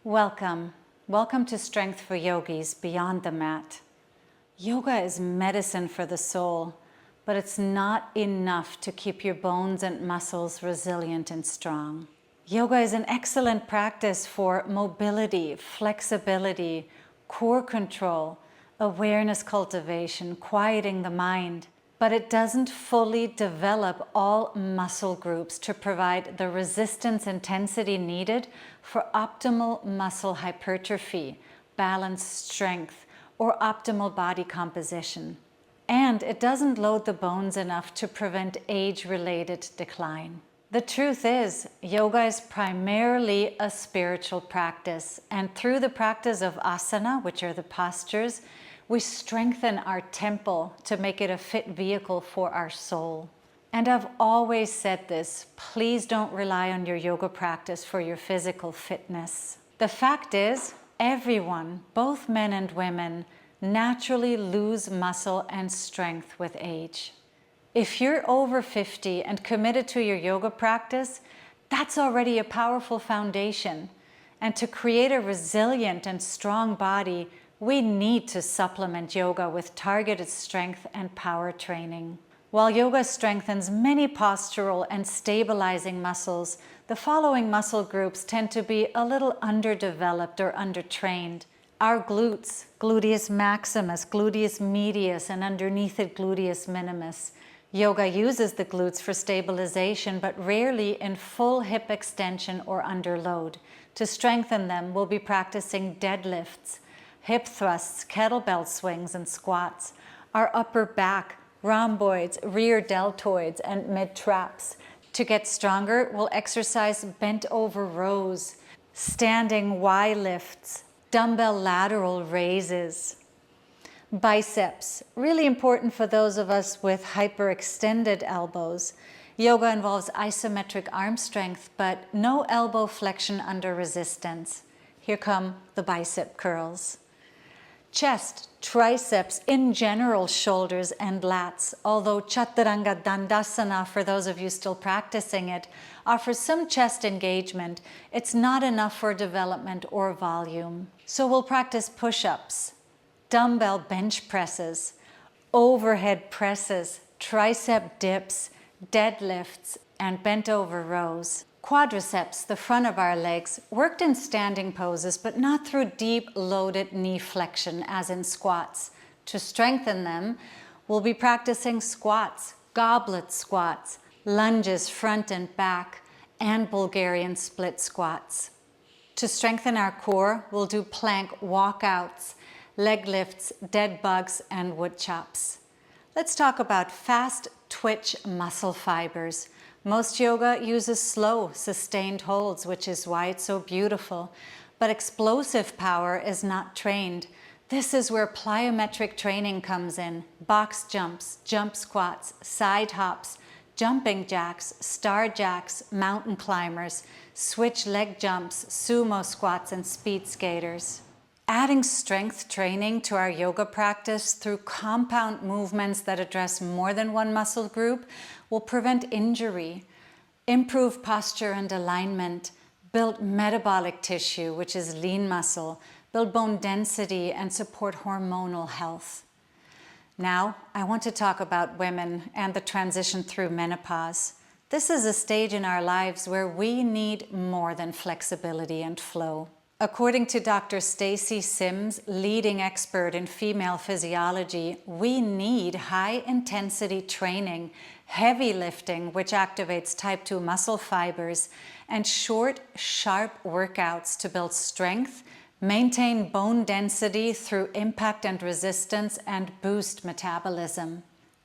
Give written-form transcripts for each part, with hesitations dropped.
Welcome. Welcome to Strength for Yogis Beyond the Mat. Yoga is medicine for the soul, but it's not enough to keep your bones and muscles resilient and strong. Yoga is an excellent practice for mobility, flexibility, core control, awareness cultivation, quieting the mind. But it doesn't fully develop all muscle groups to provide the resistance intensity needed for optimal muscle hypertrophy, balanced strength, or optimal body composition. And it doesn't load the bones enough to prevent age-related decline. The truth is, yoga is primarily a spiritual practice, and through the practice of asana, which are the postures, we strengthen our temple to make it a fit vehicle for our soul. And I've always said this, please don't rely on your yoga practice for your physical fitness. The fact is, everyone, both men and women, naturally lose muscle and strength with age. If you're over 50 and committed to your yoga practice, that's already a powerful foundation. And to create a resilient and strong body, we need to supplement yoga with targeted strength and power training. While yoga strengthens many postural and stabilizing muscles, the following muscle groups tend to be a little underdeveloped or undertrained. Our glutes, gluteus maximus, gluteus medius, and underneath it gluteus minimus. Yoga uses the glutes for stabilization, but rarely in full hip extension or under load. To strengthen them, we'll be practicing deadlifts, hip thrusts, kettlebell swings, and squats. Our upper back, rhomboids, rear deltoids, and mid traps. To get stronger, we'll exercise bent over rows, standing Y lifts, dumbbell lateral raises. Biceps, really important for those of us with hyperextended elbows. Yoga involves isometric arm strength, but no elbow flexion under resistance. Here come the bicep curls. Chest, triceps, in general shoulders and lats, although Chaturanga Dandasana, for those of you still practicing it, offers some chest engagement, it's not enough for development or volume. So we'll practice push-ups, dumbbell bench presses, overhead presses, tricep dips, deadlifts, and bent over rows. Quadriceps, the front of our legs, worked in standing poses, but not through deep loaded knee flexion as in squats. To strengthen them, we'll be practicing squats, goblet squats, lunges front and back, and Bulgarian split squats. To strengthen our core, we'll do plank walkouts, leg lifts, dead bugs, and wood chops. Let's talk about fast twitch muscle fibers. Most yoga uses slow, sustained holds, which is why it's so beautiful. But explosive power is not trained. This is where plyometric training comes in. Box jumps, jump squats, side hops, jumping jacks, star jacks, mountain climbers, switch leg jumps, sumo squats, and speed skaters. Adding strength training to our yoga practice through compound movements that address more than one muscle group will prevent injury, improve posture and alignment, build metabolic tissue, which is lean muscle, build bone density, and support hormonal health. Now, I want to talk about women and the transition through menopause. This is a stage in our lives where we need more than flexibility and flow. According to Dr. Stacy Sims, leading expert in female physiology, we need high-intensity training, heavy lifting, which activates type 2 muscle fibers, and short, sharp workouts to build strength, maintain bone density through impact and resistance, and boost metabolism.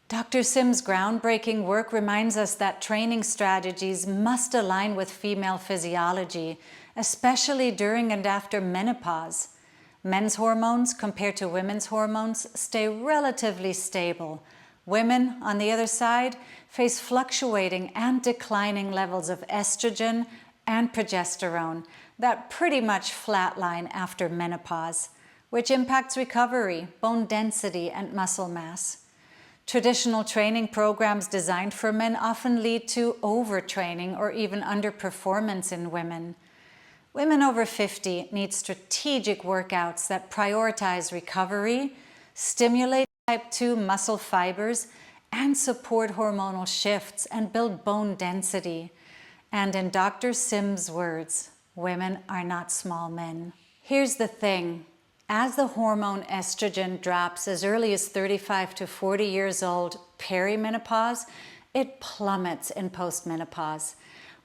Dr. Sims' groundbreaking work reminds us that training strategies must align with female physiology, especially during and after menopause. Men's hormones, compared to women's hormones, stay relatively stable. Women, on the other side, face fluctuating and declining levels of estrogen and progesterone that pretty much flatline after menopause, which impacts recovery, bone density, and muscle mass. Traditional training programs designed for men often lead to overtraining or even underperformance in women. Women over 50 need strategic workouts that prioritize recovery, stimulate type 2 muscle fibers, and support hormonal shifts and build bone density. And in Dr. Sim's words, women are not small men. Here's the thing. As the hormone estrogen drops as early as 35 to 40 years old, perimenopause, it plummets in postmenopause.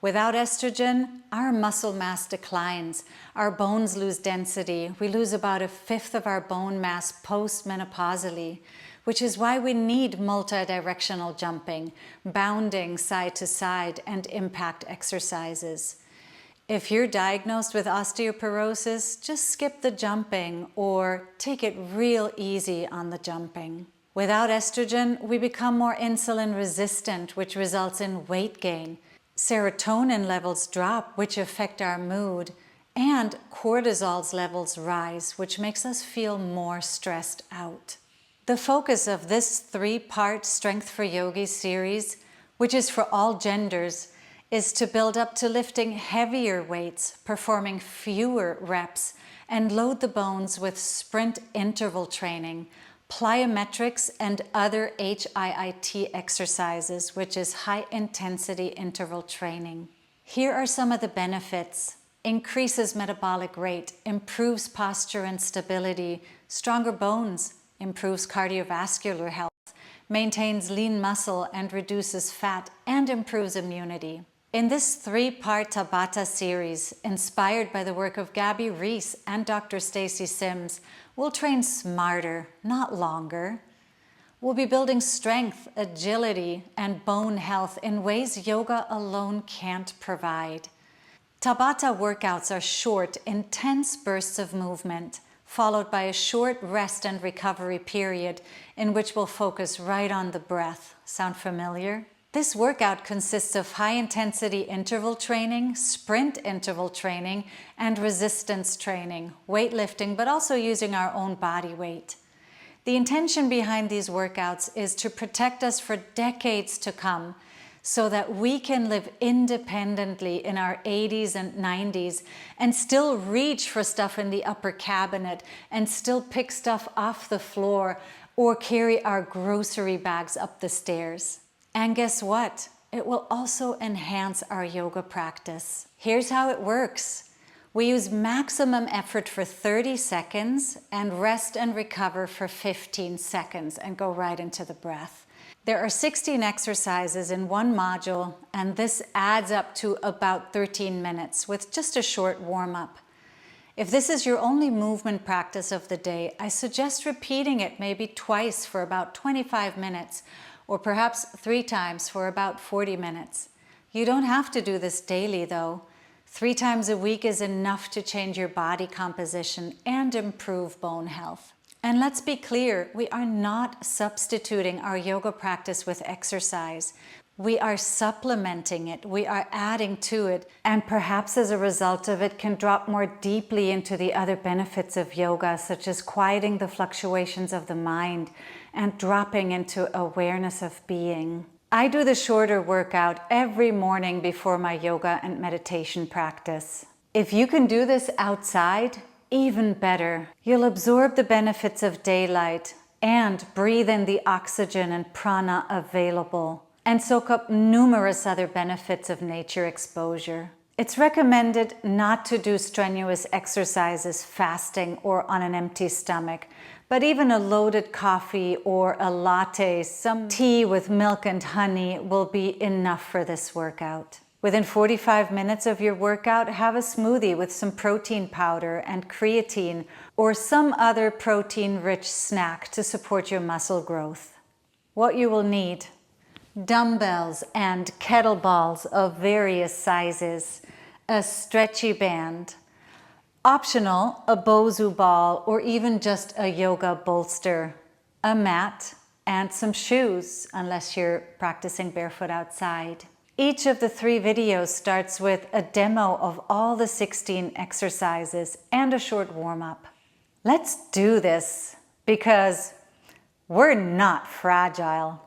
Without estrogen, our muscle mass declines, our bones lose density, we lose about 1/5 of our bone mass postmenopausally, which is why we need multidirectional jumping, bounding side to side, and impact exercises. If you're diagnosed with osteoporosis, just skip the jumping or take it real easy on the jumping. Without estrogen, we become more insulin resistant, which results in weight gain. Serotonin levels drop, which affect our mood, and cortisol's levels rise, which makes us feel more stressed out. The focus of this 3-part Strength for Yogis series, which is for all genders, is to build up to lifting heavier weights, performing fewer reps, and load the bones with sprint interval training, plyometrics, and other HIIT exercises, which is high-intensity interval training. Here are some of the benefits. Increases metabolic rate, improves posture and stability, stronger bones, improves cardiovascular health, maintains lean muscle and reduces fat, and improves immunity. In this 3-part Tabata series, inspired by the work of Gabby Reese and Dr. Stacy Sims, we'll train smarter, not longer. We'll be building strength, agility, and bone health in ways yoga alone can't provide. Tabata workouts are short, intense bursts of movement, followed by a short rest and recovery period in which we'll focus right on the breath. Sound familiar? This workout consists of high-intensity interval training, sprint interval training, and resistance training, weightlifting, but also using our own body weight. The intention behind these workouts is to protect us for decades to come so that we can live independently in our 80s and 90s and still reach for stuff in the upper cabinet and still pick stuff off the floor or carry our grocery bags up the stairs. And guess what? It will also enhance our yoga practice. Here's how it works. We use maximum effort for 30 seconds and rest and recover for 15 seconds and go right into the breath. There are 16 exercises in one module, and this adds up to about 13 minutes with just a short warm-up. If this is your only movement practice of the day, I suggest repeating it maybe twice for about 25 minutes, or perhaps 3 times for about 40 minutes. You don't have to do this daily though. 3 times a week is enough to change your body composition and improve bone health. And let's be clear, we are not substituting our yoga practice with exercise. We are supplementing it, we are adding to it, and perhaps as a result of it can drop more deeply into the other benefits of yoga, such as quieting the fluctuations of the mind and dropping into awareness of being. I do the shorter workout every morning before my yoga and meditation practice. If you can do this outside, even better. You'll absorb the benefits of daylight and breathe in the oxygen and prana available, and soak up numerous other benefits of nature exposure. It's recommended not to do strenuous exercises fasting or on an empty stomach, but even a loaded coffee or a latte, some tea with milk and honey will be enough for this workout. Within 45 minutes of your workout, have a smoothie with some protein powder and creatine or some other protein-rich snack to support your muscle growth. What you will need: dumbbells and kettlebells of various sizes, a stretchy band, optional, a Bosu ball or even just a yoga bolster, a mat, and some shoes unless you're practicing barefoot outside. Each of the 3 videos starts with a demo of all the 16 exercises and a short warm-up. Let's do this because we're not fragile.